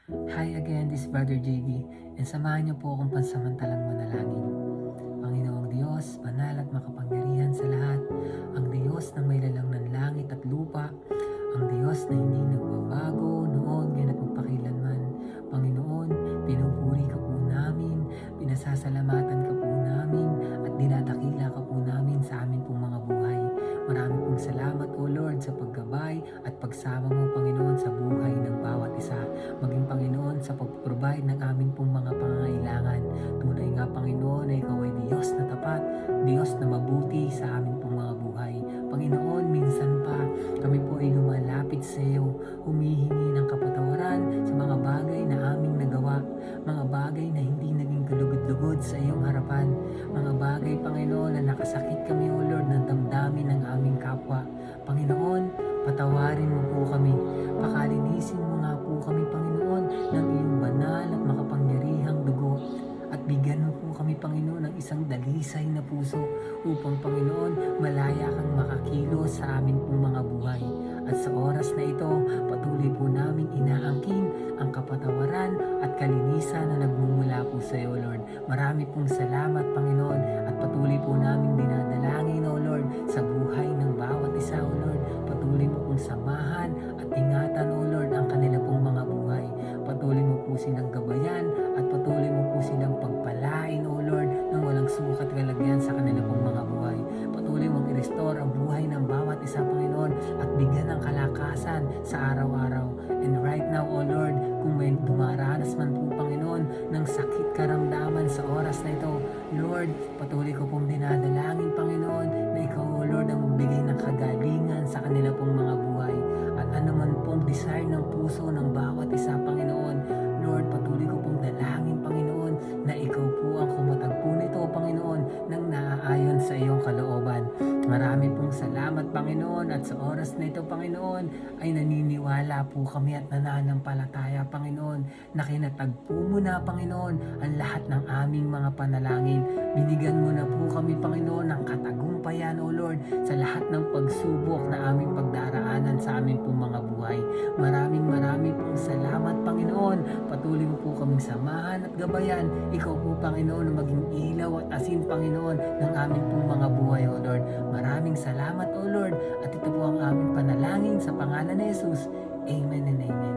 Hi again, this is Brother JB, and samahan niyo po akong pansamantalang manalangin. Panginoong Diyos, banal at makapangyarihan sa lahat, ang Diyos na may lalang ng langit at lupa, ang Diyos na hindi nagbabago noon, ngayon at magpakilanman. Panginoon, pinupuri ka po namin, pinasasalamatan ka po namin, at dinadakila ka po namin sa amin pong mga buhay. Marami pong salamat, O Lord, sa paggabay at pagsama mo, Panginoon, sa buhay ng bawat isa. Maging, Panginoon, sa pag-provide ng amin pong mga pangangailangan. Tunay nga, Panginoon, na Ikaw ay Diyos na tapat, Diyos na mabuti sa amin pong mga buhay. Panginoon, minsan pa kami po ay lumalapit sa iyo, humihingi ng kapatawaran sa mga bagay na aming nagawa, mga bagay na hindi naging kalugod-lugod sa iyong harapan, mga bagay, Panginoon, na nakasakit kami, O Lord, ng damdamin ng aming kapwa. Panginoon, patawarin mo po kami, pakalinisin mo nga po kami, Panginoon, ng iyong banal at makapangyarihang dugo. At bigyan mo po kami, Panginoon, ng isang dalisay na puso upang, Panginoon, malaya kang makakilos sa amin pong mga buhay. At sa oras na ito, patuloy po naming inaangkin ang kapatawaran at kalinisan na nagmumula po sa iyo, Lord. Marami pong salamat, Panginoon, at patuloy po naming dinadalangin, O Lord, sa buhay ng bawat isa, O Lord. Patuloy mo pong samahan at ingatan, O Lord, ang kanila pong mga buhay. Patuloy mo po silang gabayan at patuloy mo po silang pagpalain, O Lord, ng walang sukat kalagyan sa kanila pong mga buhay. Patuloy mong i-restore ang buhay ng bawat isa, Panginoon, at bigyan ng kalakasan sa araw-araw. And right now, O Lord, kung may dumaranas man po, Panginoon, ng sakit karamdaman sa oras na ito, Lord, patuloy ko pong dinadalangin, Panginoon, na Ikaw, O Lord, ang magbigay ng kagalingan sa kanila pong mga buhay. At anuman pong desire ng puso ng bawat isa, Panginoon, Lord, patuloy ko pong dalangin, Panginoon, na Ikaw po ang kumatagpo nito, Panginoon, nang naaayon sa iyong kalooban. Marami pong salamat, Panginoon, at sa oras na ito, Panginoon, ay naniniwala po kami at nananampalataya, Panginoon, na kinatagpo mo na, Panginoon, ang lahat ng aming mga panalangin. Binigyan mo na po kami, Panginoon, ng katagumpayan, O Lord, sa lahat ng pagsubok na aming pagdaraanan sa aming pong mga buhay. Maraming pong salamat, Panginoon. Patuloy mo po kaming samahan at gabayan. Ikaw po, Panginoon, na maging ilaw at asin, Panginoon, ng aming pong mga buhay, O Lord. Maraming salamat, O Lord, at ito po ang aming panalangin sa pangalan ni Jesus. Amen and amen.